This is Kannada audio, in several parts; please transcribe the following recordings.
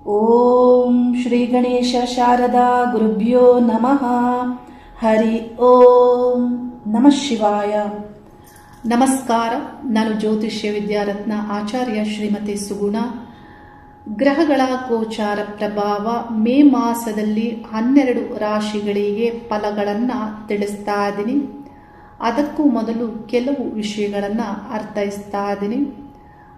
ಓಂ ಶ್ರೀ ಗಣೇಶ ಶಾರದಾ ಗುರುಭ್ಯೋ ನಮಃ. ಹರಿ ಓಂ ನಮಃ ಶಿವಾಯ. ನಮಸ್ಕಾರ. ನಾನು ಜ್ಯೋತಿಷ್ಯ ವಿದ್ಯಾರತ್ನ ಆಚಾರ್ಯ ಶ್ರೀಮತಿ ಸುಗುಣ. ಗ್ರಹಗಳ ಗೋಚಾರ ಪ್ರಭಾವ ಮೇ ಮಾಸದಲ್ಲಿ 12 ರಾಶಿಗಳಿಗೆ ಫಲಗಳನ್ನು ತಿಳಿಸ್ತಾ ಇದ್ದೀನಿ. ಅದಕ್ಕೂ ಮೊದಲು ಕೆಲವು ವಿಷಯಗಳನ್ನು ಅರ್ಥೈಸ್ತಾ ಇದ್ದೀನಿ.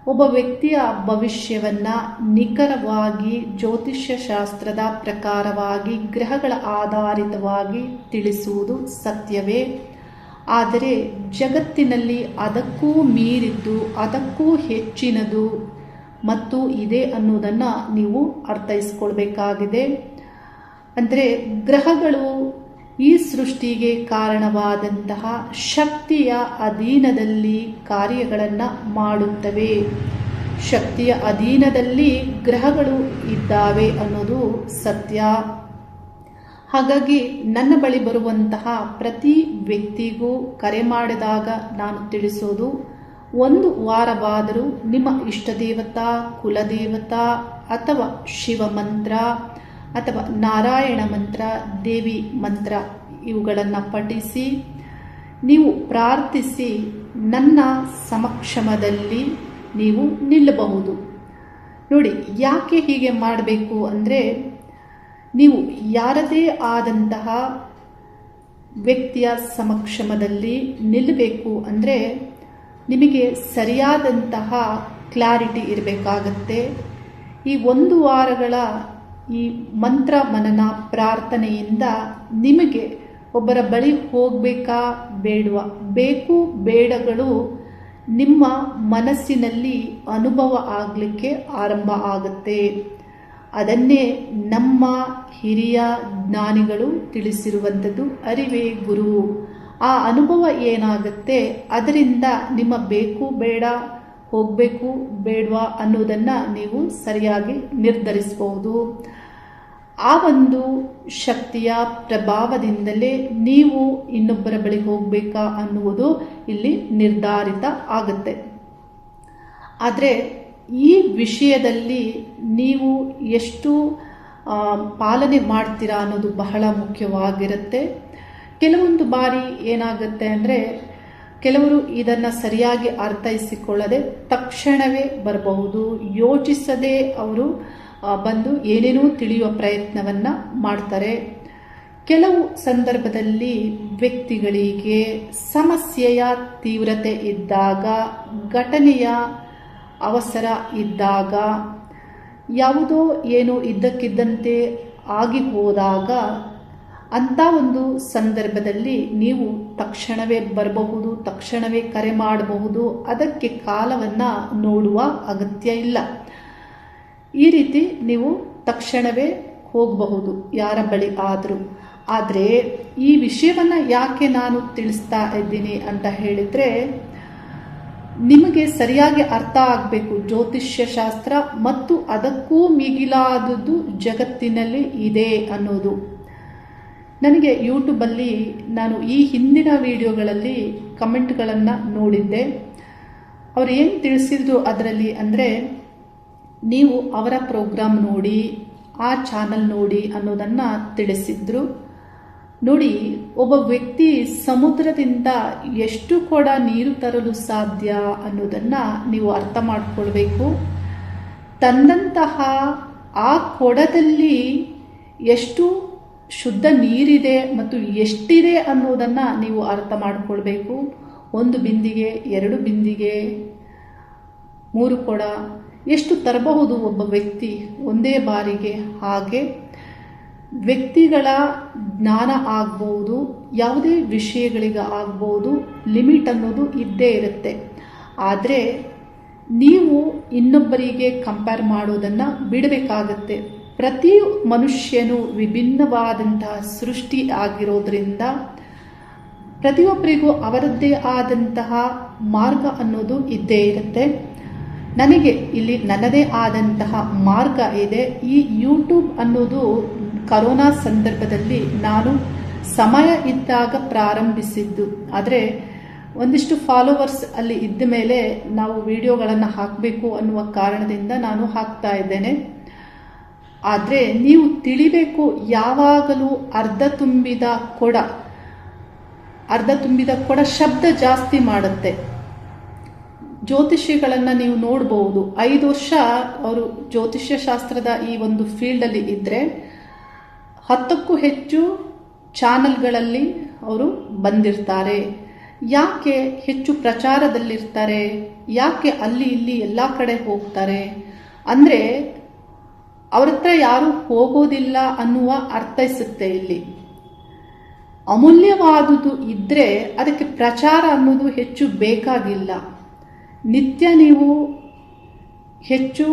ಒಬ್ಬ ವ್ಯಕ್ತಿಯ ಭವಿಷ್ಯವನ್ನು ನಿಖರವಾಗಿ ಜ್ಯೋತಿಷ್ಯ ಶಾಸ್ತ್ರದ ಪ್ರಕಾರವಾಗಿ ಗ್ರಹಗಳ ಆಧಾರಿತವಾಗಿ ತಿಳಿಸುವುದು ಸತ್ಯವೇ, ಆದರೆ ಜಗತ್ತಿನಲ್ಲಿ ಅದಕ್ಕೂ ಮೀರಿದ್ದು ಅದಕ್ಕೂ ಹೆಚ್ಚಿನದು ಮತ್ತು ಇದೆ ಅನ್ನೋದನ್ನು ನೀವು ಅರ್ಥೈಸ್ಕೊಳ್ಬೇಕಾಗಿದೆ. ಅಂದರೆ ಗ್ರಹಗಳು ಈ ಸೃಷ್ಟಿಗೆ ಕಾರಣವಾದಂತಹ ಶಕ್ತಿಯ ಅಧೀನದಲ್ಲಿ ಕಾರ್ಯಗಳನ್ನು ಮಾಡುತ್ತವೆ. ಶಕ್ತಿಯ ಅಧೀನದಲ್ಲಿ ಗ್ರಹಗಳು ಇದ್ದಾವೆ ಅನ್ನೋದು ಸತ್ಯ. ಹಾಗಾಗಿ ನನ್ನ ಬಳಿ ಬರುವಂತಹ ಪ್ರತಿ ವ್ಯಕ್ತಿಗೂ ಕರೆ ಮಾಡಿದಾಗ ನಾನು ತಿಳಿಸೋದು, ಒಂದು ವಾರವಾದರೂ ನಿಮ್ಮ ಇಷ್ಟದೇವತಾ, ಕುಲದೇವತಾ ಅಥವಾ ಶಿವ ಮಂತ್ರ ಅಥವಾ ನಾರಾಯಣ ಮಂತ್ರ, ದೇವಿ ಮಂತ್ರ ಇವುಗಳನ್ನು ಪಠಿಸಿ ನೀವು ಪ್ರಾರ್ಥಿಸಿ ನನ್ನ ಸಮಕ್ಷಮದಲ್ಲಿ ನೀವು ನಿಲ್ಲಬಹುದು. ನೋಡಿ, ಯಾಕೆ ಹೀಗೆ ಮಾಡಬೇಕು ಅಂದರೆ, ನೀವು ಯಾರದೇ ಆದಂತಹ ವ್ಯಕ್ತಿಯ ಸಮಕ್ಷಮದಲ್ಲಿ ನಿಲ್ಲಬೇಕು ಅಂದರೆ ನಿಮಗೆ ಸರಿಯಾದಂತಹ ಕ್ಲಾರಿಟಿ ಇರಬೇಕಾಗತ್ತೆ. ಈ 1 ವಾರಗಳ ಈ ಮಂತ್ರ ಮನನ ಪ್ರಾರ್ಥನೆಯಿಂದ ನಿಮಗೆ ಒಬ್ಬರ ಬಳಿ ಹೋಗಬೇಕಾ ಬೇಡವಾ, ಬೇಕು ಬೇಡಗಳು ನಿಮ್ಮ ಮನಸ್ಸಿನಲ್ಲಿ ಅನುಭವ ಆಗಲಿಕ್ಕೆ ಆರಂಭ ಆಗುತ್ತೆ. ಅದನ್ನೇ ನಮ್ಮ ಹಿರಿಯ ಜ್ಞಾನಿಗಳು ತಿಳಿಸಿರುವಂಥದ್ದು, ಅರಿವೇ ಗುರು. ಆ ಅನುಭವ ಏನಾಗುತ್ತೆ, ಅದರಿಂದ ನಿಮ್ಮ ಬೇಕು ಬೇಡ, ಹೋಗಬೇಕು ಬೇಡವಾ ಅನ್ನೋದನ್ನು ನೀವು ಸರಿಯಾಗಿ ನಿರ್ಧರಿಸಬಹುದು. ಆ ಒಂದು ಶಕ್ತಿಯ ಪ್ರಭಾವದಿಂದಲೇ ನೀವು ಇನ್ನೊಬ್ಬರ ಬಳಿ ಹೋಗಬೇಕಾ ಅನ್ನುವುದು ಇಲ್ಲಿ ನಿರ್ಧಾರಿತ ಆಗುತ್ತೆ. ಆದರೆ ಈ ವಿಷಯದಲ್ಲಿ ನೀವು ಎಷ್ಟು ಪಾಲನೆ ಮಾಡ್ತೀರಾ ಅನ್ನೋದು ಬಹಳ ಮುಖ್ಯವಾಗಿರುತ್ತೆ. ಕೆಲವೊಂದು ಬಾರಿ ಏನಾಗುತ್ತೆ ಅಂದರೆ, ಕೆಲವರು ಇದನ್ನು ಸರಿಯಾಗಿ ಅರ್ಥೈಸಿಕೊಳ್ಳದೆ ತಕ್ಷಣವೇ ಬರಬಹುದು. ಯೋಚಿಸದೆ ಅವರು ಬಂದು ಏನೇನೋ ತಿಳಿಯುವ ಪ್ರಯತ್ನವನ್ನು ಮಾಡ್ತಾರೆ. ಕೆಲವು ಸಂದರ್ಭದಲ್ಲಿ ವ್ಯಕ್ತಿಗಳಿಗೆ ಸಮಸ್ಯೆಯ ತೀವ್ರತೆ ಇದ್ದಾಗ, ಘಟನೆಯ ಅವಸರ ಇದ್ದಾಗ, ಯಾವುದೋ ಏನೋ ಇದ್ದಕ್ಕಿದ್ದಂತೆ ಆಗಿ ಹೋದಾಗ, ಅಂಥ ಒಂದು ಸಂದರ್ಭದಲ್ಲಿ ನೀವು ತಕ್ಷಣವೇ ಬರಬಹುದು, ತಕ್ಷಣವೇ ಕರೆ ಮಾಡಬಹುದು. ಅದಕ್ಕೆ ಕಾಲವನ್ನು ನೋಡುವ ಅಗತ್ಯ ಇಲ್ಲ. ಈ ರೀತಿ ನೀವು ತಕ್ಷಣವೇ ಹೋಗಬಹುದು ಯಾರ ಬಳಿ ಆದರೂ. ಆದರೆ ಈ ವಿಷಯವನ್ನು ಯಾಕೆ ನಾನು ತಿಳಿಸ್ತಾ ಇದ್ದೀನಿ ಅಂತ ಹೇಳಿದರೆ, ನಿಮಗೆ ಸರಿಯಾಗಿ ಅರ್ಥ ಆಗಬೇಕು ಜ್ಯೋತಿಷ್ಯ ಶಾಸ್ತ್ರ ಮತ್ತು ಅದಕ್ಕೂ ಮಿಗಿಲಾದದ್ದು ಜಗತ್ತಿನಲ್ಲಿ ಇದೆ ಅನ್ನೋದು. ನನಗೆ ಯೂಟ್ಯೂಬಲ್ಲಿ ನಾನು ಈ ಹಿಂದಿನ ವಿಡಿಯೋಗಳಲ್ಲಿ ಕಮೆಂಟ್ಗಳನ್ನು ನೋಡಿದ್ದೆ. ಅವರು ಏನು ತಿಳಿಸಿದ್ರು ಅದರಲ್ಲಿ ಅಂದರೆ, ನೀವು ಅವರ ಪ್ರೋಗ್ರಾಮ್ ನೋಡಿ, ಆ ಚಾನಲ್ ನೋಡಿ ಅನ್ನೋದನ್ನು ತಿಳಿಸಿದ್ರು. ನೋಡಿ, ಒಬ್ಬ ವ್ಯಕ್ತಿ ಸಮುದ್ರದಿಂದ ಎಷ್ಟು ಕೊಡ ನೀರು ತರಲು ಸಾಧ್ಯ ಅನ್ನೋದನ್ನು ನೀವು ಅರ್ಥ ಮಾಡಿಕೊಳ್ಬೇಕು. ತಂದಂತಹ ಆ ಕೊಡದಲ್ಲಿ ಎಷ್ಟು ಶುದ್ಧ ನೀರಿದೆ ಮತ್ತು ಎಷ್ಟಿದೆ ಅನ್ನೋದನ್ನು ನೀವು ಅರ್ಥ ಮಾಡಿಕೊಳ್ಬೇಕು. 1 ಬಿಂದಿಗೆ, 2 ಬಿಂದಿಗೆ, 3 ಕೊಡ ಎಷ್ಟು ತರಬಹುದು ಒಬ್ಬ ವ್ಯಕ್ತಿ ಒಂದೇ ಬಾರಿಗೆ. ಹಾಗೆ ವ್ಯಕ್ತಿಗಳ ಜ್ಞಾನ ಆಗ್ಬೋದು, ಯಾವುದೇ ವಿಷಯಗಳಿಗೆ ಆಗ್ಬೋದು, ಲಿಮಿಟ್ ಅನ್ನೋದು ಇದ್ದೇ ಇರುತ್ತೆ. ಆದರೆ ನೀವು ಇನ್ನೊಬ್ಬರಿಗೆ ಕಂಪೇರ್ ಮಾಡೋದನ್ನು ಬಿಡಬೇಕಾಗತ್ತೆ. ಪ್ರತಿ ಮನುಷ್ಯನು ವಿಭಿನ್ನವಾದಂತಹ ಸೃಷ್ಟಿ ಆಗಿರೋದ್ರಿಂದ ಪ್ರತಿಯೊಬ್ಬರಿಗೂ ಅವರದ್ದೇ ಆದಂತಹ ಮಾರ್ಗ ಅನ್ನೋದು ಇದ್ದೇ ಇರುತ್ತೆ. ನನಗೆ ಇಲ್ಲಿ ನನ್ನದೇ ಆದಂತಹ ಮಾರ್ಗ ಇದೆ. ಈ ಯೂಟ್ಯೂಬ್ ಅನ್ನೋದು ಕರೋನಾ ಸಂದರ್ಭದಲ್ಲಿ ನಾನು ಸಮಯ ಇದ್ದಾಗ ಪ್ರಾರಂಭಿಸಿದ್ದು. ಆದರೆ ಒಂದಿಷ್ಟು ಫಾಲೋವರ್ಸ್ ಅಲ್ಲಿ ಇದ್ದ ಮೇಲೆ ನಾವು ವಿಡಿಯೋಗಳನ್ನು ಹಾಕಬೇಕು ಅನ್ನುವ ಕಾರಣದಿಂದ ನಾನು ಹಾಕ್ತಾ ಇದ್ದೇನೆ. ಆದರೆ ನೀವು ತಿಳಿಬೇಕು, ಯಾವಾಗಲೂ ಅರ್ಧ ತುಂಬಿದ ಕೊಡ ಶಬ್ದ ಜಾಸ್ತಿ ಮಾಡುತ್ತೆ. ಜ್ಯೋತಿಷಿಗಳನ್ನು ನೀವು ನೋಡಬಹುದು, 5 ವರ್ಷ ಅವರು ಜ್ಯೋತಿಷ್ಯ ಶಾಸ್ತ್ರದ ಈ ಒಂದು ಫೀಲ್ಡಲ್ಲಿ ಇದ್ದರೆ 10ಕ್ಕೂ ಹೆಚ್ಚು ಚಾನಲ್ಗಳಲ್ಲಿ ಅವರು ಬಂದಿರ್ತಾರೆ. ಯಾಕೆ ಹೆಚ್ಚು ಪ್ರಚಾರದಲ್ಲಿರ್ತಾರೆ? ಯಾಕೆ ಅಲ್ಲಿ ಇಲ್ಲಿ ಎಲ್ಲ ಕಡೆ ಹೋಗ್ತಾರೆ ಅಂದರೆ ಅವ್ರ ಹತ್ರ ಯಾರು ಹೋಗೋದಿಲ್ಲ ಅನ್ನುವ ಅರ್ಥೈಸುತ್ತೆ. ಇಲ್ಲಿ ಅಮೂಲ್ಯವಾದುದು ಇದ್ದರೆ ಅದಕ್ಕೆ ಪ್ರಚಾರ ಅನ್ನೋದು ಹೆಚ್ಚು ಬೇಕಾಗಿಲ್ಲ. ನಿತ್ಯ ನೀವು ಹೆಚ್ಚು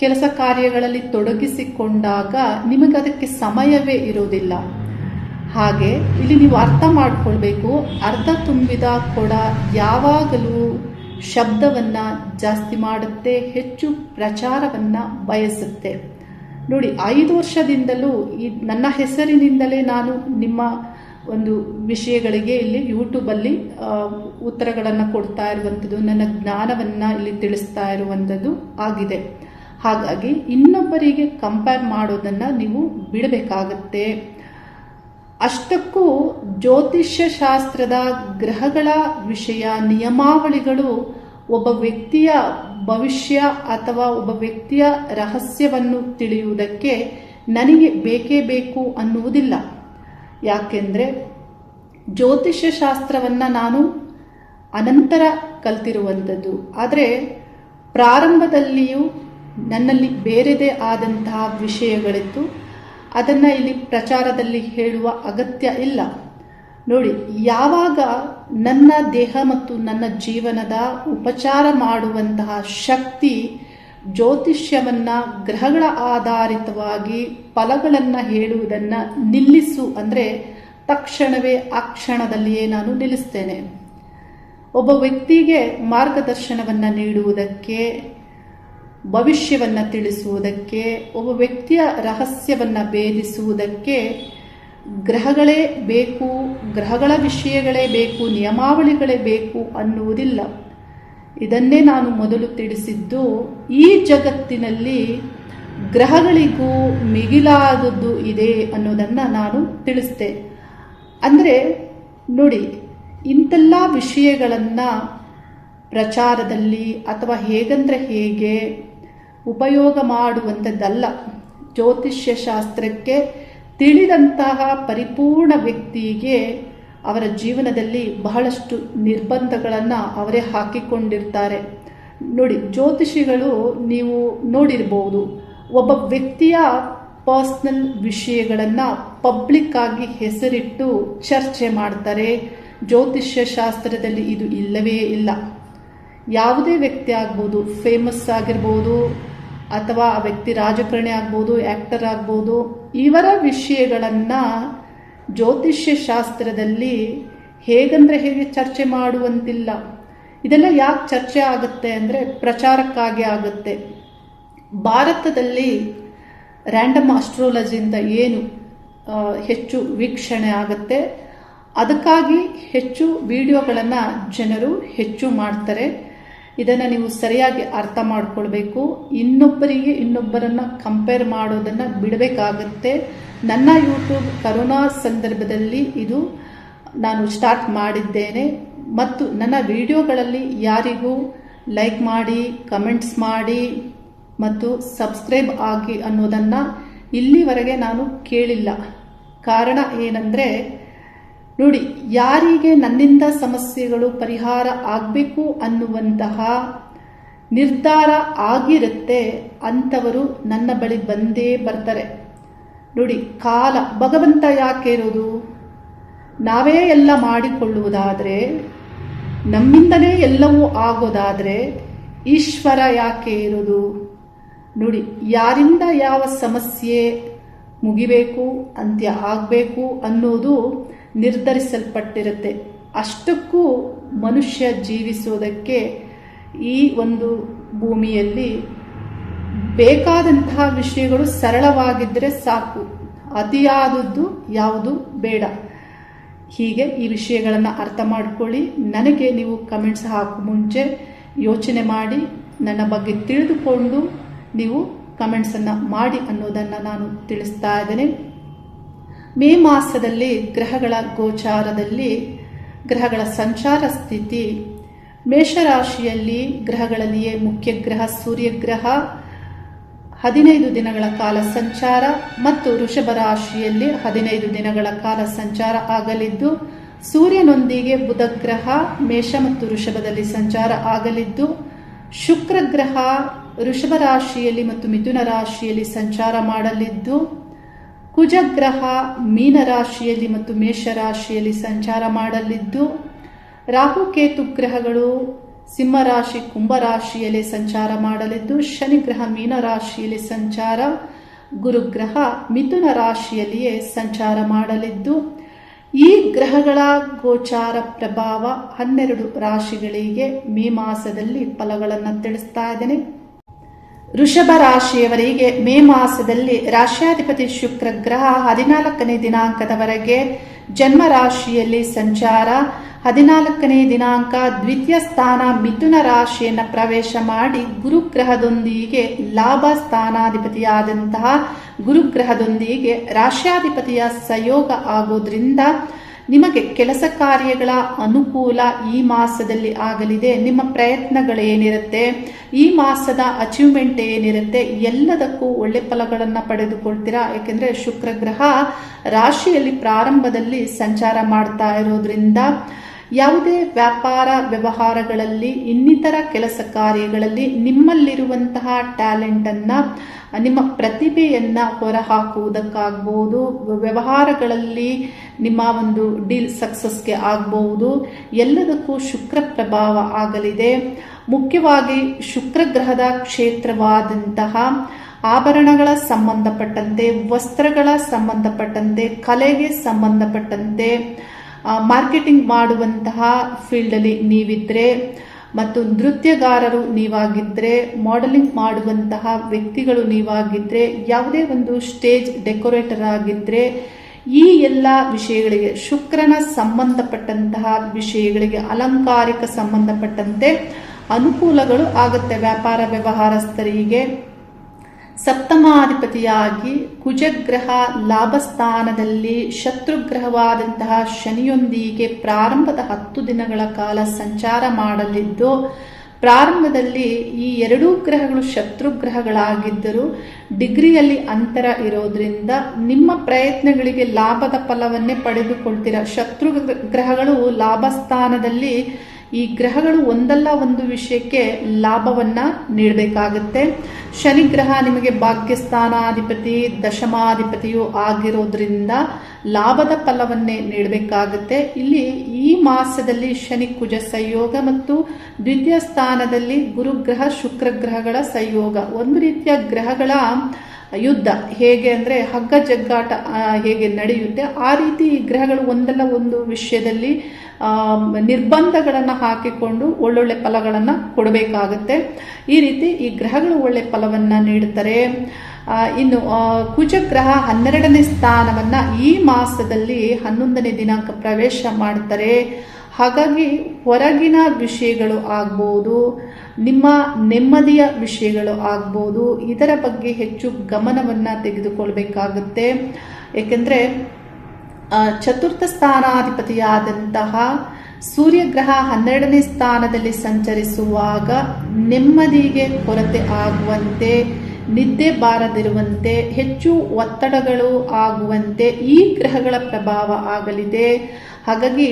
ಕೆಲಸ ಕಾರ್ಯಗಳಲ್ಲಿ ತೊಡಗಿಸಿಕೊಂಡಾಗ ನಿಮಗೆ ಅದಕ್ಕೆ ಸಮಯವೇ ಇರೋದಿಲ್ಲ. ಹಾಗೆ ಇಲ್ಲಿ ನೀವು ಅರ್ಥ ಮಾಡಿಕೊಳ್ಬೇಕು, ಅರ್ಧ ತುಂಬಿದ ಕೊಡ ಯಾವಾಗಲೂ ಶಬ್ದವನ್ನು ಜಾಸ್ತಿ ಮಾಡುತ್ತೆ, ಹೆಚ್ಚು ಪ್ರಚಾರವನ್ನು ಬಯಸುತ್ತೆ. ನೋಡಿ, 5 ವರ್ಷದಿಂದಲೂ ನನ್ನ ಹೆಸರಿನಿಂದಲೇ ನಾನು ನಿಮ್ಮ ಒಂದು ವಿಷಯಗಳಿಗೆ ಇಲ್ಲಿ ಯೂಟ್ಯೂಬಲ್ಲಿ ಉತ್ತರಗಳನ್ನು ಕೊಡ್ತಾ ಇರುವಂಥದ್ದು, ನನ್ನ ಜ್ಞಾನವನ್ನು ಇಲ್ಲಿ ತಿಳಿಸ್ತಾ ಇರುವಂಥದ್ದು ಆಗಿದೆ. ಹಾಗಾಗಿ ಇನ್ನೊಬ್ಬರಿಗೆ ಕಂಪೇರ್ ಮಾಡೋದನ್ನು ನೀವು ಬಿಡಬೇಕಾಗತ್ತೆ. ಅಷ್ಟಕ್ಕೂ ಜ್ಯೋತಿಷ್ಯ ಶಾಸ್ತ್ರದ ಗ್ರಹಗಳ ವಿಷಯ, ನಿಯಮಾವಳಿಗಳು ಒಬ್ಬ ವ್ಯಕ್ತಿಯ ಭವಿಷ್ಯ ಅಥವಾ ಒಬ್ಬ ವ್ಯಕ್ತಿಯ ರಹಸ್ಯವನ್ನು ತಿಳಿಯುವುದಕ್ಕೆ ನನಗೆ ಬೇಕೇ ಬೇಕು ಅನ್ನುವುದಿಲ್ಲ. ಯಾಕೆಂದರೆ ಜ್ಯೋತಿಷ್ಯ ಶಾಸ್ತ್ರವನ್ನು ನಾನು ಅನಂತರ ಕಲ್ತಿರುವಂಥದ್ದು. ಆದರೆ ಪ್ರಾರಂಭದಲ್ಲಿಯೂ ನನ್ನಲ್ಲಿ ಬೇರೆದೇ ಆದಂತಹ ವಿಷಯಗಳಿತ್ತು. ಅದನ್ನು ಇಲ್ಲಿ ಪ್ರಚಾರದಲ್ಲಿ ಹೇಳುವ ಅಗತ್ಯ ಇಲ್ಲ. ನೋಡಿ, ಯಾವಾಗ ನನ್ನ ದೇಹ ಮತ್ತು ನನ್ನ ಜೀವನದ ಉಪಚಾರ ಮಾಡುವಂತಹ ಶಕ್ತಿ ಜ್ಯೋತಿಷ್ಯವನ್ನು ಗ್ರಹಗಳ ಆಧಾರಿತವಾಗಿ ಫಲಗಳನ್ನು ಹೇಳುವುದನ್ನು ನಿಲ್ಲಿಸು ಅಂದರೆ ತಕ್ಷಣವೇ ಆ ಕ್ಷಣದಲ್ಲಿಯೇ ನಾನು ನಿಲ್ಲಿಸ್ತೇನೆ. ಒಬ್ಬ ವ್ಯಕ್ತಿಗೆ ಮಾರ್ಗದರ್ಶನವನ್ನು ನೀಡುವುದಕ್ಕೆ, ಭವಿಷ್ಯವನ್ನು ತಿಳಿಸುವುದಕ್ಕೆ, ಒಬ್ಬ ವ್ಯಕ್ತಿಯ ರಹಸ್ಯವನ್ನು ಭೇದಿಸುವುದಕ್ಕೆ ಗ್ರಹಗಳೇ ಬೇಕು, ಗ್ರಹಗಳ ವಿಷಯಗಳೇ ಬೇಕು, ನಿಯಮಾವಳಿಗಳೇ ಬೇಕು ಅನ್ನುವುದಿಲ್ಲ. ಇದನ್ನೇ ನಾನು ಮೊದಲು ತಿಳಿಸಿದ್ದು. ಈ ಜಗತ್ತಿನಲ್ಲಿ ಗ್ರಹಗಳಿಗೂ ಮಿಗಿಲಾದದ್ದು ಇದೆ ಅನ್ನೋದನ್ನು ನಾನು ತಿಳಿಸ್ದೆ. ಅಂದರೆ ನೋಡಿ, ಇಂತೆಲ್ಲ ವಿಷಯಗಳನ್ನು ಪ್ರಚಾರದಲ್ಲಿ ಅಥವಾ ಹೇಗಂದ್ರೆ ಹೇಗೆ ಉಪಯೋಗ ಮಾಡುವಂಥದ್ದಲ್ಲ. ಜ್ಯೋತಿಷ್ಯ ಶಾಸ್ತ್ರಕ್ಕೆ ತಿಳಿದಂತಹ ಪರಿಪೂರ್ಣ ವ್ಯಕ್ತಿಗೆ ಅವರ ಜೀವನದಲ್ಲಿ ಬಹಳಷ್ಟು ನಿರ್ಬಂಧಗಳನ್ನು ಅವರೇ ಹಾಕಿಕೊಂಡಿರ್ತಾರೆ. ನೋಡಿ, ಜ್ಯೋತಿಷಿಗಳು ನೀವು ನೋಡಿರ್ಬೋದು, ಒಬ್ಬ ವ್ಯಕ್ತಿಯ ಪರ್ಸ್ನಲ್ ವಿಷಯಗಳನ್ನು ಪಬ್ಲಿಕ್ ಆಗಿ ಹೆಸರಿಟ್ಟು ಚರ್ಚೆ ಮಾಡ್ತಾರೆ. ಜ್ಯೋತಿಷ್ಯ ಶಾಸ್ತ್ರದಲ್ಲಿ ಇದು ಇಲ್ಲವೇ ಇಲ್ಲ. ಯಾವುದೇ ವ್ಯಕ್ತಿ ಆಗ್ಬೋದು, ಫೇಮಸ್ ಆಗಿರ್ಬೋದು ಅಥವಾ ಆ ವ್ಯಕ್ತಿ ರಾಜಕಾರಣಿ ಆಗ್ಬೋದು, ಆ್ಯಕ್ಟರ್ ಆಗ್ಬೋದು, ಇವರ ವಿಷಯಗಳನ್ನು ಜ್ಯೋತಿಷ್ಯ ಶಾಸ್ತ್ರದಲ್ಲಿ ಹೇಗಂದ್ರೆ ಹೇಗೆ ಚರ್ಚೆ ಮಾಡುವಂತಿಲ್ಲ. ಇದೆಲ್ಲ ಯಾಕೆ ಚರ್ಚೆ ಆಗುತ್ತೆ ಅಂದರೆ ಪ್ರಚಾರಕ್ಕಾಗಿ ಆಗುತ್ತೆ. ಭಾರತದಲ್ಲಿ ರ್ಯಾಂಡಮ್ ಆಸ್ಟ್ರಾಲಜಿಯಿಂದ ಏನು ಹೆಚ್ಚು ವೀಕ್ಷಣೆ ಆಗುತ್ತೆ, ಅದಕ್ಕಾಗಿ ಹೆಚ್ಚು ವಿಡಿಯೋಗಳನ್ನು ಜನರು ಹೆಚ್ಚು ಮಾಡ್ತಾರೆ. ಇದನ್ನು ನೀವು ಸರಿಯಾಗಿ ಅರ್ಥ ಮಾಡ್ಕೊಳ್ಬೇಕು. ಇನ್ನೊಬ್ಬರನ್ನು ಕಂಪೇರ್ ಮಾಡೋದನ್ನು ಬಿಡಬೇಕಾಗತ್ತೆ. ನನ್ನ ಯೂಟ್ಯೂಬ್ ಕರೋನಾ ಸಂದರ್ಭದಲ್ಲಿ ಇದು ನಾನು ಸ್ಟಾರ್ಟ್ ಮಾಡಿದ್ದೇನೆ ಮತ್ತು ನನ್ನ ವಿಡಿಯೋಗಳಲ್ಲಿ ಯಾರಿಗೂ ಲೈಕ್ ಮಾಡಿ, ಕಮೆಂಟ್ಸ್ ಮಾಡಿ ಮತ್ತು ಸಬ್ಸ್ಕ್ರೈಬ್ ಆಗಿ ಅನ್ನೋದನ್ನು ಇಲ್ಲಿವರೆಗೆ ನಾನು ಕೇಳಿಲ್ಲ. ಕಾರಣ ಏನಂದರೆ ನೋಡಿ, ಯಾರಿಗೆ ನನ್ನಿಂದ ಸಮಸ್ಯೆಗಳು ಪರಿಹಾರ ಆಗಬೇಕು ಅನ್ನುವಂತಹ ನಿರ್ಧಾರ ಆಗಿರುತ್ತೆ ಅಂಥವರು ನನ್ನ ಬಳಿ ಬಂದೇ ಬರ್ತಾರೆ. ನೋಡಿ, ಕಾಲ ಭಗವಂತ ಯಾಕೆ ಇರೋದು? ನಾವೇ ಎಲ್ಲ ಮಾಡಿಕೊಳ್ಳುವುದಾದರೆ, ನಮ್ಮಿಂದಲೇ ಎಲ್ಲವೂ ಆಗೋದಾದರೆ ಈಶ್ವರ ಯಾಕೆ ಇರೋದು? ನೋಡಿ, ಯಾರಿಂದ ಯಾವ ಸಮಸ್ಯೆ ಮುಗಿಬೇಕು, ಅಂತ್ಯ ಆಗಬೇಕು ಅನ್ನೋದು ನಿರ್ಧರಿಸಲ್ಪಟ್ಟಿರುತ್ತೆ. ಅಷ್ಟಕ್ಕೂ ಮನುಷ್ಯ ಜೀವಿಸೋದಕ್ಕೆ ಈ ಒಂದು ಭೂಮಿಯಲ್ಲಿ ಬೇಕಾದಂತಹ ವಿಷಯಗಳು ಸರಳವಾಗಿದ್ದರೆ ಸಾಕು, ಅತಿಯಾದದ್ದು ಯಾವುದು ಬೇಡ. ಹೀಗೆ ಈ ವಿಷಯಗಳನ್ನು ಅರ್ಥ ಮಾಡ್ಕೊಳ್ಳಿ. ನನಗೆ ನೀವು ಕಮೆಂಟ್ಸ್ ಹಾಕೋ ಮುಂಚೆ ಯೋಚನೆ ಮಾಡಿ ನನ್ನ ಬಗ್ಗೆ ತಿಳಿದುಕೊಂಡು ನೀವು ಕಮೆಂಟ್ಸನ್ನು ಮಾಡಿ ಅನ್ನೋದನ್ನು ನಾನು ತಿಳಿಸ್ತಾ ಇದ್ದೇನೆ. ಮೇ ಮಾಸದಲ್ಲಿ ಗ್ರಹಗಳ ಗೋಚಾರದಲ್ಲಿ ಗ್ರಹಗಳ ಸಂಚಾರ ಸ್ಥಿತಿ ಮೇಷರಾಶಿಯಲ್ಲಿ ಗ್ರಹಗಳಲ್ಲಿಯೇ ಮುಖ್ಯ ಗ್ರಹ ಸೂರ್ಯಗ್ರಹ 15 ದಿನಗಳ ಕಾಲ ಸಂಚಾರ ಮತ್ತು ವೃಷಭ ರಾಶಿಯಲ್ಲಿ 15 ದಿನಗಳ ಕಾಲ ಸಂಚಾರ ಆಗಲಿದ್ದು, ಸೂರ್ಯನೊಂದಿಗೆ ಬುಧ ಗ್ರಹ ಮೇಷ ಮತ್ತು ವೃಷಭದಲ್ಲಿ ಸಂಚಾರ ಆಗಲಿದ್ದು, ಶುಕ್ರ ಗ್ರಹ ವೃಷಭ ರಾಶಿಯಲ್ಲಿ ಮತ್ತು ಮಿಥುನ ರಾಶಿಯಲ್ಲಿ ಸಂಚಾರ ಮಾಡಲಿದ್ದು, ಕುಜ ಗ್ರಹ ಮೀನ ರಾಶಿಯಲ್ಲಿ ಮತ್ತು ಮೇಷ ರಾಶಿಯಲ್ಲಿ ಸಂಚಾರ ಮಾಡಲಿದ್ದು, ರಾಹುಕೇತು ಗ್ರಹಗಳು ಸಿಂಹ ರಾಶಿ ಕುಂಭ ರಾಶಿಯಲ್ಲಿ ಸಂಚಾರ ಮಾಡಲಿದ್ದು, ಶನಿ ಗ್ರಹ ಮೀನ ರಾಶಿಯಲ್ಲಿ ಸಂಚಾರ, ಗುರುಗ್ರಹ ಮಿಥುನ ರಾಶಿಯಲ್ಲಿಯೇ ಸಂಚಾರ ಮಾಡಲಿದ್ದು, ಈ ಗ್ರಹಗಳ ಗೋಚಾರ ಪ್ರಭಾವ 12 ರಾಶಿಗಳಿಗೆ ಮೇ ಮಾಸದಲ್ಲಿ ಫಲಗಳನ್ನು ತಿಳಿಸ್ತಾ ಇದ್ದೇನೆ. ವೃಷಭ ರಾಶಿಯವರಿಗೆ ಮೇ ಮಾಸದಲ್ಲಿ ರಾಶ್ಯಾಧಿಪತಿ ಶುಕ್ರ ಗ್ರಹ 14ನೇ ದಿನಾಂಕದವರೆಗೆ ಜನ್ಮ ರಾಶಿಯಲ್ಲಿ ಸಂಚಾರ, 14ನೇ ದಿನಾಂಕ ದ್ವಿತೀಯ ಸ್ಥಾನ ಮಿಥುನ ರಾಶಿಯನ್ನು ಪ್ರವೇಶ ಮಾಡಿ ಗುರುಗ್ರಹದೊಂದಿಗೆ ಲಾಭ ಸ್ಥಾನಾಧಿಪತಿಯಾದಂತಹ ಗುರುಗ್ರಹದೊಂದಿಗೆ ರಾಶ್ಯಾಧಿಪತಿಯ ಸಂಯೋಗ ಆಗೋದ್ರಿಂದ ನಿಮಗೆ ಕೆಲಸ ಕಾರ್ಯಗಳ ಅನುಕೂಲ ಈ ಮಾಸದಲ್ಲಿ ಆಗಲಿದೆ. ನಿಮ್ಮ ಪ್ರಯತ್ನಗಳೇನಿರುತ್ತೆ, ಈ ಮಾಸದ ಅಚೀವ್ಮೆಂಟ್ ಏನಿರುತ್ತೆ, ಎಲ್ಲದಕ್ಕೂ ಒಳ್ಳೆ ಫಲಗಳನ್ನು ಪಡೆದುಕೊಳ್ತೀರಾ. ಏಕೆಂದರೆ ಶುಕ್ರ ಗ್ರಹ ರಾಶಿಯಲ್ಲಿ ಪ್ರಾರಂಭದಲ್ಲಿ ಸಂಚಾರ ಮಾಡ್ತಾ ಇರೋದ್ರಿಂದ ಯಾವುದೇ ವ್ಯಾಪಾರ ವ್ಯವಹಾರಗಳಲ್ಲಿ ಇನ್ನಿತರ ಕೆಲಸ ಕಾರ್ಯಗಳಲ್ಲಿ ನಿಮ್ಮಲ್ಲಿರುವಂತಹ ಟ್ಯಾಲೆಂಟನ್ನು, ನಿಮ್ಮ ಪ್ರತಿಭೆಯನ್ನ ಹೊರಹಾಕುವುದಕ್ಕಾಗಬಹುದು, ವ್ಯವಹಾರಗಳಲ್ಲಿ ನಿಮ್ಮ ಒಂದು ಡೀಲ್ ಸಕ್ಸಸ್ಗೆ ಆಗಬಹುದು. ಎಲ್ಲದಕ್ಕೂ ಶುಕ್ರ ಪ್ರಭಾವ ಆಗಲಿದೆ. ಮುಖ್ಯವಾಗಿ ಶುಕ್ರ ಗ್ರಹದ ಕ್ಷೇತ್ರವಾದಂತಹ ಆಭರಣಗಳ ಸಂಬಂಧಪಟ್ಟಂತೆ, ವಸ್ತ್ರಗಳ ಸಂಬಂಧಪಟ್ಟಂತೆ, ಕಲೆಗೆ ಸಂಬಂಧಪಟ್ಟಂತೆ, ಮಾರ್ಕೆಟಿಂಗ್ ಮಾಡುವಂತಹ ಫೀಲ್ಡಲ್ಲಿ ನೀವಿದ್ರೆ ಮತ್ತು ನೃತ್ಯಗಾರರು ನೀವಾಗಿದ್ದರೆ, ಮಾಡೆಲಿಂಗ್ ಮಾಡುವಂತಹ ವ್ಯಕ್ತಿಗಳು ನೀವಾಗಿದ್ದರೆ, ಯಾವುದೇ ಒಂದು ಸ್ಟೇಜ್ ಡೆಕೋರೇಟರ್ ಆಗಿದ್ದರೆ, ಈ ಎಲ್ಲ ವಿಷಯಗಳಿಗೆ ಶುಕ್ರನ ಸಂಬಂಧಪಟ್ಟಂತಹ ವಿಷಯಗಳಿಗೆ ಅಲಂಕಾರಿಕ ಸಂಬಂಧಪಟ್ಟಂತೆ ಅನುಕೂಲಗಳು ಆಗುತ್ತೆ. ವ್ಯಾಪಾರ ವ್ಯವಹಾರಸ್ಥರಿಗೆ ಸಪ್ತಮಾಧಿಪತಿಯಾಗಿ ಕುಜಗ್ರಹ ಲಾಭಸ್ಥಾನದಲ್ಲಿ ಶತ್ರುಗ್ರಹವಾದಂತಹ ಶನಿಯೊಂದಿಗೆ ಪ್ರಾರಂಭದ 10 ದಿನಗಳ ಕಾಲ ಸಂಚಾರ ಮಾಡಲಿದ್ದು, ಪ್ರಾರಂಭದಲ್ಲಿ ಈ ಎರಡೂ ಗ್ರಹಗಳು ಶತ್ರುಗ್ರಹಗಳಾಗಿದ್ದರೂ ಡಿಗ್ರಿಯಲ್ಲಿ ಅಂತರ ಇರೋದ್ರಿಂದ ನಿಮ್ಮ ಪ್ರಯತ್ನಗಳಿಗೆ ಲಾಭದ ಫಲವನ್ನೇ ಪಡೆದುಕೊಳ್ತೀರಾ. ಶತ್ರು ಗ್ರಹಗಳು ಲಾಭಸ್ಥಾನದಲ್ಲಿ ಈ ಗ್ರಹಗಳು ಒಂದಲ್ಲ ಒಂದು ವಿಷಯಕ್ಕೆ ಲಾಭವನ್ನ ನೀಡಬೇಕಾಗುತ್ತೆ. ಶನಿಗ್ರಹ ನಿಮಗೆ ಭಾಗ್ಯಸ್ಥಾನಾಧಿಪತಿ ದಶಮಾಧಿಪತಿಯು ಆಗಿರೋದ್ರಿಂದ ಲಾಭದ ಫಲವನ್ನೇ ನೀಡಬೇಕಾಗುತ್ತೆ. ಇಲ್ಲಿ ಈ ಮಾಸದಲ್ಲಿ ಶನಿ ಕುಜ ಸಂಯೋಗ ಮತ್ತು ದ್ವಿತೀಯ ಸ್ಥಾನದಲ್ಲಿ ಗುರುಗ್ರಹ ಶುಕ್ರ ಗ್ರಹಗಳ ಸಂಯೋಗ, ಒಂದು ರೀತಿಯ ಗ್ರಹಗಳ ಯುದ್ಧ. ಹೇಗೆ ಅಂದರೆ ಹಗ್ಗ ಜಗ್ಗಾಟ ಹೇಗೆ ನಡೆಯುತ್ತೆ, ಆ ರೀತಿ ಈ ಗ್ರಹಗಳು ಒಂದಲ್ಲ ಒಂದು ವಿಷಯದಲ್ಲಿ ನಿರ್ಬಂಧಗಳನ್ನು ಹಾಕಿಕೊಂಡು ಒಳ್ಳೊಳ್ಳೆ ಫಲಗಳನ್ನು ಕೊಡಬೇಕಾಗುತ್ತೆ. ಈ ರೀತಿ ಈ ಗ್ರಹಗಳು ಒಳ್ಳೆ ಫಲವನ್ನು ನೀಡುತ್ತಾರೆ. ಇನ್ನು ಕುಜಗ್ರಹ 12ನೇ ಸ್ಥಾನವನ್ನು ಈ ಮಾಸದಲ್ಲಿ 11ನೇ ದಿನಾಂಕ ಪ್ರವೇಶ ಮಾಡ್ತಾರೆ. ಹಾಗಾಗಿ ಹೊರಗಿನ ವಿಷಯಗಳು ಆಗ್ಬೋದು, ನಿಮ್ಮ ನೆಮ್ಮದಿಯ ವಿಷಯಗಳು ಆಗ್ಬೋದು, ಇದರ ಬಗ್ಗೆ ಹೆಚ್ಚು ಗಮನವನ್ನು ತೆಗೆದುಕೊಳ್ಬೇಕಾಗುತ್ತೆ. ಏಕೆಂದರೆ ಚತುರ್ಥ ಸ್ಥಾನಾಧಿಪತಿಯಾದಂತಹ ಸೂರ್ಯಗ್ರಹ 12ನೇ ಸ್ಥಾನದಲ್ಲಿ ಸಂಚರಿಸುವಾಗ ನೆಮ್ಮದಿಗೆ ಕೊರತೆ ಆಗುವಂತೆ, ನಿದ್ದೆ ಬಾರದಿರುವಂತೆ, ಹೆಚ್ಚು ಒತ್ತಡಗಳು ಆಗುವಂತೆ ಈ ಗ್ರಹಗಳ ಪ್ರಭಾವ ಆಗಲಿದೆ. ಹಾಗಾಗಿ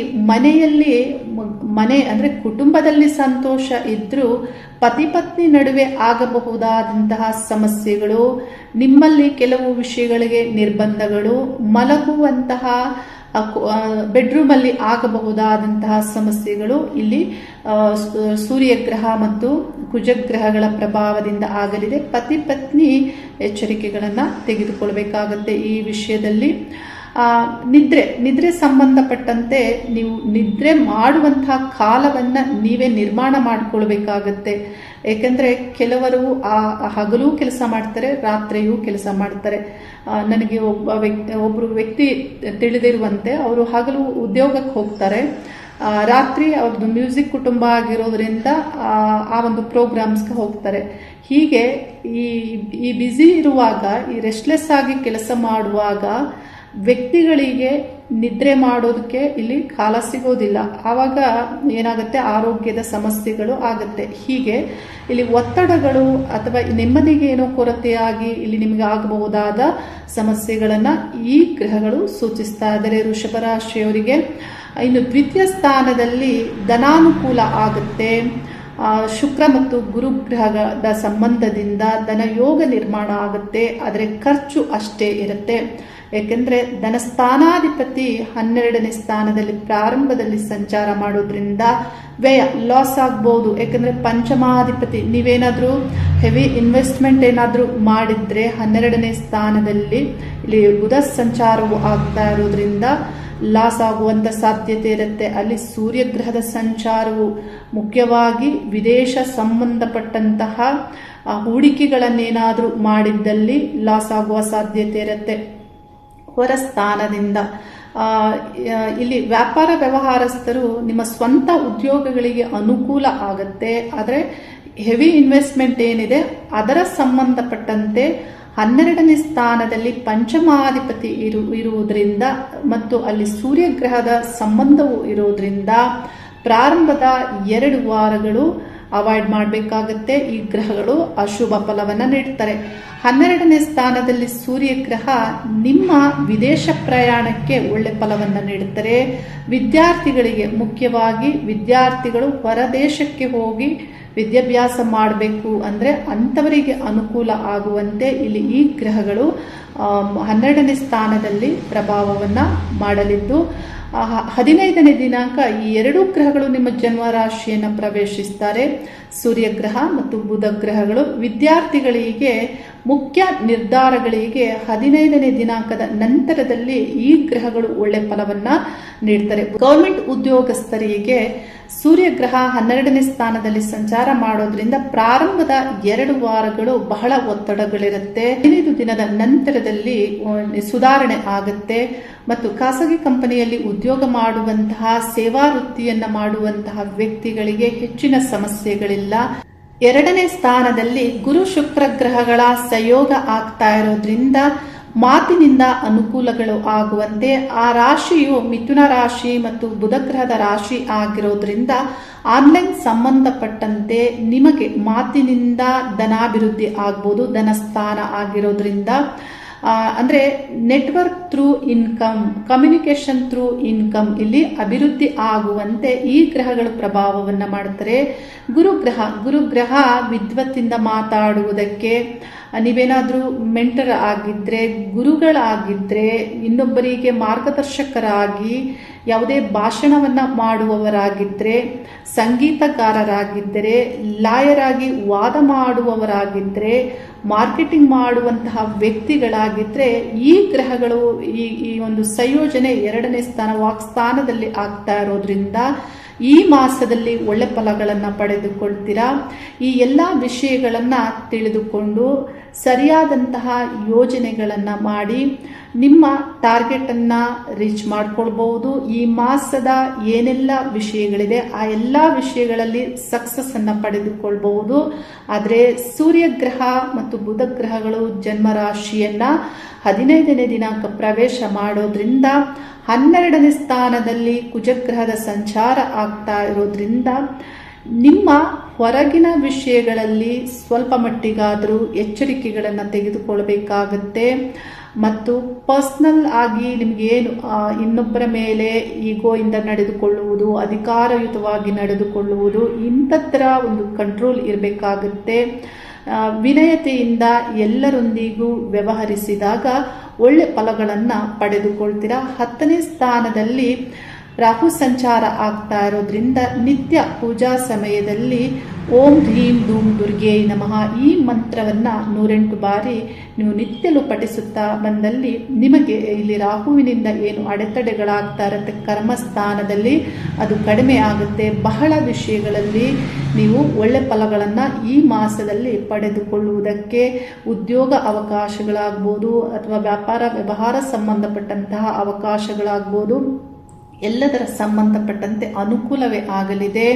ಮನೆ ಅಂದರೆ ಕುಟುಂಬದಲ್ಲಿ ಸಂತೋಷ ಇದ್ರೂ ಪತಿ ಪತ್ನಿ ನಡುವೆ ಆಗಬಹುದಾದಂತಹ ಸಮಸ್ಯೆಗಳು, ನಿಮ್ಮಲ್ಲಿ ಕೆಲವು ವಿಷಯಗಳಿಗೆ ನಿರ್ಬಂಧಗಳು, ಮಲಗುವಂತಹ ಬೆಡ್ರೂಮಲ್ಲಿ ಆಗಬಹುದಾದಂತಹ ಸಮಸ್ಯೆಗಳು ಇಲ್ಲಿ ಸೂರ್ಯಗ್ರಹ ಮತ್ತು ಕುಜಗ್ರಹಗಳ ಪ್ರಭಾವದಿಂದ ಆಗಲಿದೆ. ಪತಿ ಪತ್ನಿ ಎಚ್ಚರಿಕೆಗಳನ್ನು ತೆಗೆದುಕೊಳ್ಬೇಕಾಗುತ್ತೆ ಈ ವಿಷಯದಲ್ಲಿ. ನಿದ್ರೆ ಸಂಬಂಧಪಟ್ಟಂತೆ ನೀವು ನಿದ್ರೆ ಮಾಡುವಂತಹ ಕಾಲವನ್ನು ನೀವೇ ನಿರ್ಮಾಣ ಮಾಡಿಕೊಳ್ಬೇಕಾಗತ್ತೆ. ಏಕೆಂದರೆ ಕೆಲವರು ಹಗಲೂ ಕೆಲಸ ಮಾಡ್ತಾರೆ, ರಾತ್ರಿಯೂ ಕೆಲಸ ಮಾಡ್ತಾರೆ. ನನಗೆ ಒಬ್ಬರು ವ್ಯಕ್ತಿ ತಿಳಿದಿರುವಂತೆ ಅವರು ಹಗಲು ಉದ್ಯೋಗಕ್ಕೆ ಹೋಗ್ತಾರೆ, ರಾತ್ರಿ ಅವ್ರದ್ದು ಮ್ಯೂಸಿಕ್ ಕುಟುಂಬ ಆಗಿರೋದ್ರಿಂದ ಆ ಒಂದು ಪ್ರೋಗ್ರಾಮ್ಸ್ಗೆ ಹೋಗ್ತಾರೆ. ಹೀಗೆ ಈ ಬ್ಯುಸಿ ಇರುವಾಗ, ಈ ರೆಸ್ಟ್ಲೆಸ್ ಆಗಿ ಕೆಲಸ ಮಾಡುವಾಗ ವ್ಯಕ್ತಿಗಳಿಗೆ ನಿದ್ರೆ ಮಾಡೋದಕ್ಕೆ ಇಲ್ಲಿ ಕಾಲ ಸಿಗೋದಿಲ್ಲ. ಆವಾಗ ಏನಾಗುತ್ತೆ, ಆರೋಗ್ಯದ ಸಮಸ್ಯೆಗಳು ಆಗುತ್ತೆ. ಹೀಗೆ ಇಲ್ಲಿ ಒತ್ತಡಗಳು ಅಥವಾ ನೆಮ್ಮದಿಗೆ ಏನೋ ಕೊರತೆಯಾಗಿ ಇಲ್ಲಿ ನಿಮಗೆ ಆಗಬಹುದಾದ ಸಮಸ್ಯೆಗಳನ್ನ ಈ ಗ್ರಹಗಳು ಸೂಚಿಸ್ತಾ ಇದ್ದಾರೆ ವೃಷಭ ರಾಶಿಯವರಿಗೆ. ಇನ್ನು ದ್ವಿತೀಯ ಸ್ಥಾನದಲ್ಲಿ ಧನಾನುಕೂಲ ಆಗುತ್ತೆ. ಶುಕ್ರ ಮತ್ತು ಗುರು ಗ್ರಹದ ಸಂಬಂಧದಿಂದ ಧನಯೋಗ ನಿರ್ಮಾಣ ಆಗುತ್ತೆ. ಆದರೆ ಖರ್ಚು ಅಷ್ಟೇ ಇರುತ್ತೆ. ಏಕೆಂದರೆ ಧನಸ್ಥಾನಾಧಿಪತಿ 12ನೇ ಸ್ಥಾನದಲ್ಲಿ ಪ್ರಾರಂಭದಲ್ಲಿ ಸಂಚಾರ ಮಾಡೋದ್ರಿಂದ ವ್ಯಯ ಲಾಸ್ ಆಗ್ಬೋದು. ಯಾಕಂದರೆ ಪಂಚಮಾಧಿಪತಿ, ನೀವೇನಾದರೂ ಹೆವಿ ಇನ್ವೆಸ್ಟ್ಮೆಂಟ್ ಏನಾದರೂ ಮಾಡಿದ್ರೆ 12ನೇ ಸ್ಥಾನದಲ್ಲಿ ಇಲ್ಲಿ ಬುಧ ಸಂಚಾರವು ಆಗ್ತಾ ಇರೋದ್ರಿಂದ ಲಾಸ್ ಆಗುವಂಥ ಸಾಧ್ಯತೆ ಇರುತ್ತೆ. ಅಲ್ಲಿ ಸೂರ್ಯಗ್ರಹದ ಸಂಚಾರವು ಮುಖ್ಯವಾಗಿ ವಿದೇಶ ಸಂಬಂಧಪಟ್ಟಂತಹ ಹೂಡಿಕೆಗಳನ್ನೇನಾದರೂ ಮಾಡಿದ್ದಲ್ಲಿ ಲಾಸ್ ಆಗುವ ಸಾಧ್ಯತೆ ಇರುತ್ತೆ. ಹೊರ ಸ್ಥಾನದಿಂದ ಇಲ್ಲಿ ವ್ಯಾಪಾರ ವ್ಯವಹಾರಸ್ಥರು ನಿಮ್ಮ ಸ್ವಂತ ಉದ್ಯೋಗಗಳಿಗೆ ಅನುಕೂಲ ಆಗುತ್ತೆ. ಆದರೆ ಹೆವಿ ಇನ್ವೆಸ್ಟ್ಮೆಂಟ್ ಏನಿದೆ ಅದರ ಸಂಬಂಧಪಟ್ಟಂತೆ 12ನೇ ಸ್ಥಾನದಲ್ಲಿ ಪಂಚಮಾಧಿಪತಿ ಇರುವುದರಿಂದ ಮತ್ತು ಅಲ್ಲಿ ಸೂರ್ಯಗ್ರಹದ ಸಂಬಂಧವು ಇರೋದ್ರಿಂದ ಪ್ರಾರಂಭದ 2 ವಾರಗಳು ಅವಾಯ್ಡ್ ಮಾಡಬೇಕಾಗುತ್ತೆ. ಈ ಗ್ರಹಗಳು ಅಶುಭ ಫಲವನ್ನು ನೀಡ್ತಾರೆ. 12ನೇ ಸ್ಥಾನದಲ್ಲಿ ಸೂರ್ಯಗ್ರಹ ನಿಮ್ಮ ವಿದೇಶ ಪ್ರಯಾಣಕ್ಕೆ ಒಳ್ಳೆ ಫಲವನ್ನು ನೀಡುತ್ತಾರೆ. ವಿದ್ಯಾರ್ಥಿಗಳಿಗೆ, ಮುಖ್ಯವಾಗಿ ವಿದ್ಯಾರ್ಥಿಗಳು ಹೊರದೇಶಕ್ಕೆ ಹೋಗಿ ವಿದ್ಯಾಭ್ಯಾಸ ಮಾಡಬೇಕು ಅಂದರೆ ಅಂಥವರಿಗೆ ಅನುಕೂಲ ಆಗುವಂತೆ ಇಲ್ಲಿ ಈ ಗ್ರಹಗಳು 12ನೇ ಸ್ಥಾನದಲ್ಲಿ ಪ್ರಭಾವವನ್ನು ಮಾಡಲಿದ್ದು 15ನೇ ದಿನಾಂಕ ಈ 2 ಗ್ರಹಗಳು ನಿಮ್ಮ ಜನ್ಮ ರಾಶಿಯನ್ನು ಪ್ರವೇಶಿಸ್ತಾರೆ. ಸೂರ್ಯಗ್ರಹ ಮತ್ತು ಬುಧ ಗ್ರಹಗಳು ವಿದ್ಯಾರ್ಥಿಗಳಿಗೆ ಮುಖ್ಯ ನಿರ್ಧಾರಗಳಿಗೆ 15ನೇ ದಿನಾಂಕದ ನಂತರದಲ್ಲಿ ಈ ಗ್ರಹಗಳು ಒಳ್ಳೆ ಫಲವನ್ನ ನೀಡ್ತಾರೆ. ಗೌರ್ಮೆಂಟ್ ಉದ್ಯೋಗಸ್ಥರಿಗೆ ಸೂರ್ಯಗ್ರಹ 12ನೇ ಸ್ಥಾನದಲ್ಲಿ ಸಂಚಾರ ಮಾಡೋದ್ರಿಂದ ಪ್ರಾರಂಭದ 2 ವಾರಗಳು ಬಹಳ ಒತ್ತಡಗಳಿರುತ್ತೆ. 15 ದಿನದ ನಂತರದಲ್ಲಿ ಸುಧಾರಣೆ ಆಗುತ್ತೆ ಮತ್ತು ಖಾಸಗಿ ಕಂಪನಿಯಲ್ಲಿ ಉದ್ಯೋಗ ಮಾಡುವಂತಹ, ಸೇವಾ ವೃತ್ತಿಯನ್ನ ಮಾಡುವಂತಹ ವ್ಯಕ್ತಿಗಳಿಗೆ ಹೆಚ್ಚಿನ ಸಮಸ್ಯೆಗಳಿಲ್ಲ. 2ನೇ ಸ್ಥಾನದಲ್ಲಿ ಗುರು ಶುಕ್ರ ಗ್ರಹಗಳ ಸಂಯೋಗ ಆಗ್ತಾ ಇರೋದ್ರಿಂದ ಮಾತಿನಿಂದ ಅನುಕೂಲಗಳು ಆಗುವಂತೆ, ಆ ರಾಶಿಯು ಮಿಥುನ ರಾಶಿ ಮತ್ತು ಬುಧ ಗ್ರಹದ ರಾಶಿ ಆಗಿರೋದ್ರಿಂದ ಆನ್ಲೈನ್ ಸಂಬಂಧಪಟ್ಟಂತೆ ನಿಮಗೆ ಮಾತಿನಿಂದ ಧನಾಭಿವೃದ್ಧಿ ಆಗ್ಬೋದು. ಧನಸ್ಥಾನ ಆಗಿರೋದ್ರಿಂದ ಅಂದ್ರೆ network through income, communication through income ಇಲ್ಲಿ ಅಭಿವೃದ್ಧಿ ಆಗುವಂತೆ ಈ ಗ್ರಹಗಳು ಪ್ರಭಾವವನ್ನು ಮಾಡುತ್ತಾರೆ. ಗುರುಗ್ರಹ ವಿದ್ವತ್ತಿಂದ ಮಾತಾಡುವುದಕ್ಕೆ, ನೀವೇನಾದರೂ ಮೆಂಟರ್ ಆಗಿದ್ರೆ, ಗುರುಗಳಾಗಿದ್ರೆ, ಇನ್ನೊಬ್ಬರಿಗೆ ಮಾರ್ಗದರ್ಶಕರಾಗಿ ಯಾವುದೇ ಭಾಷಣವನ್ನ ಮಾಡುವವರಾಗಿದ್ದರೆ, ಸಂಗೀತಗಾರರಾಗಿದ್ದರೆ, ಲಾಯರ್ ಆಗಿ ವಾದ ಮಾಡುವವರಾಗಿದ್ದರೆ, ಮಾರ್ಕೆಟಿಂಗ್ ಮಾಡುವಂತಹ ವ್ಯಕ್ತಿಗಳಾಗಿದ್ದರೆ ಈ ಗ್ರಹಗಳು ಈ ಒಂದು ಸಂಯೋಜನೆ 2ನೇ ಸ್ಥಾನ ವಾಕ್ಸ್ಥಾನದಲ್ಲಿ ಆಗ್ತಾ ಇರೋದ್ರಿಂದ ಈ ಮಾಸದಲ್ಲಿ ಒಳ್ಳೆ ಫಲಗಳನ್ನು ಪಡೆದುಕೊಳ್ತೀರಾ. ಈ ಎಲ್ಲ ವಿಷಯಗಳನ್ನು ತಿಳಿದುಕೊಂಡು ಸರಿಯಾದಂತಹ ಯೋಜನೆಗಳನ್ನು ಮಾಡಿ ನಿಮ್ಮ ಟಾರ್ಗೆಟನ್ನು ರೀಚ್ ಮಾಡ್ಕೊಳ್ಬಹುದು. ಈ ಮಾಸದ ಏನೆಲ್ಲ ವಿಷಯಗಳಿದೆ ಆ ಎಲ್ಲ ವಿಷಯಗಳಲ್ಲಿ ಸಕ್ಸಸ್ ಅನ್ನು ಪಡೆದುಕೊಳ್ಬಹುದು. ಆದರೆ ಸೂರ್ಯಗ್ರಹ ಮತ್ತು ಬುಧ ಗ್ರಹಗಳು ಜನ್ಮ ರಾಶಿಯನ್ನ 15ನೇ ದಿನಾಂಕ ಪ್ರವೇಶ ಮಾಡೋದ್ರಿಂದ 12ನೇ ಸ್ಥಾನದಲ್ಲಿ ಕುಜಗ್ರಹದ ಸಂಚಾರ ಆಗ್ತಾ ಇರೋದ್ರಿಂದ ನಿಮ್ಮ ಹೊರಗಿನ ವಿಷಯಗಳಲ್ಲಿ ಸ್ವಲ್ಪ ಮಟ್ಟಿಗಾದರೂ ಎಚ್ಚರಿಕೆಗಳನ್ನು ತೆಗೆದುಕೊಳ್ಬೇಕಾಗತ್ತೆ. ಮತ್ತು ಪರ್ಸ್ನಲ್ ಆಗಿ ನಿಮಗೇನು ಇನ್ನೊಬ್ಬರ ಮೇಲೆ ಈಗೋಯಿಂದ ನಡೆದುಕೊಳ್ಳುವುದು, ಅಧಿಕಾರಯುತವಾಗಿ ನಡೆದುಕೊಳ್ಳುವುದು, ಇಂಥದ್ರ ಒಂದು ಕಂಟ್ರೋಲ್ ಇರಬೇಕಾಗುತ್ತೆ. ವಿನಯತೆಯಿಂದ ಎಲ್ಲರೊಂದಿಗೂ ವ್ಯವಹರಿಸಿದಾಗ ಒಳ್ಳೆ ಫಲಗಳನ್ನು ಪಡೆದುಕೊಳ್ತೀರಾ. 10ನೇ ಸ್ಥಾನದಲ್ಲಿ ರಾಹು ಸಂಚಾರ ಆಗ್ತಾ ಇರೋದ್ರಿಂದ ನಿತ್ಯ ಪೂಜಾ ಸಮಯದಲ್ಲಿ ಓಂ ಹ್ರೀಂ ಧೂಮ್ ದುರ್ಗೆ ನಮಃ ಈ ಮಂತ್ರವನ್ನ 108 ಬಾರಿ ನೀವು ನಿತ್ಯಲೂ ಪಠಿಸುತ್ತಾ ಬಂದಲ್ಲಿ ನಿಮಗೆ ಇಲ್ಲಿ ರಾಹುವಿನಿಂದ ಏನು ಅಡೆತಡೆಗಳಾಗ್ತಾ ಇರುತ್ತೆ ಕರ್ಮಸ್ಥಾನದಲ್ಲಿ ಅದು ಕಡಿಮೆ ಆಗುತ್ತೆ. ಬಹಳ ವಿಷಯಗಳಲ್ಲಿ ನೀವು ಒಳ್ಳೆ ಫಲಗಳನ್ನು ಈ ಮಾಸದಲ್ಲಿ ಪಡೆದುಕೊಳ್ಳುವುದಕ್ಕೆ, ಉದ್ಯೋಗ ಅವಕಾಶಗಳಾಗ್ಬೋದು ಅಥವಾ ವ್ಯಾಪಾರ ವ್ಯವಹಾರ ಸಂಬಂಧಪಟ್ಟಂತಹ ಅವಕಾಶಗಳಾಗ್ಬೋದು, ಎಲ್ಲದರ ಸಂಬಂಧಪಟ್ಟಂತೆ ಅನುಕೂಲವೇ ಆಗಲಿದೆ.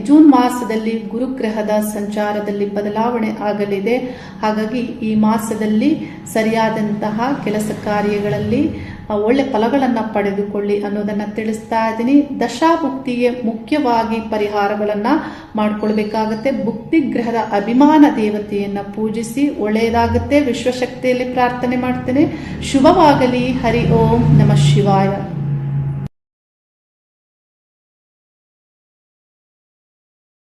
ಜೂನ್ ಮಾಸದಲ್ಲಿ ಗುರುಗ್ರಹದ ಸಂಚಾರದಲ್ಲಿ ಬದಲಾವಣೆ ಆಗಲಿದೆ. ಹಾಗಾಗಿ ಈ ಮಾಸದಲ್ಲಿ ಸರಿಯಾದಂತಹ ಕೆಲಸ ಕಾರ್ಯಗಳಲ್ಲಿ ಒಳ್ಳೆ ಫಲಗಳನ್ನು ಪಡೆದುಕೊಳ್ಳಿ ಅನ್ನೋದನ್ನು ತಿಳಿಸ್ತಾ ಇದ್ದೀನಿ. ದಶಾಭುಕ್ತಿಗೆ ಮುಖ್ಯವಾಗಿ ಪರಿಹಾರಗಳನ್ನು ಮಾಡಿಕೊಳ್ಬೇಕಾಗತ್ತೆ. ಭುಕ್ತಿ ಗ್ರಹದ ಅಭಿಮಾನ ದೇವತೆಯನ್ನು ಪೂಜಿಸಿ ಒಳ್ಳೆಯದಾಗುತ್ತೆ. ವಿಶ್ವಶಕ್ತಿಯಲ್ಲಿ ಪ್ರಾರ್ಥನೆ ಮಾಡ್ತೇನೆ. ಶುಭವಾಗಲಿ. ಹರಿ ಓಂ ನಮಃ ಶಿವಾಯ.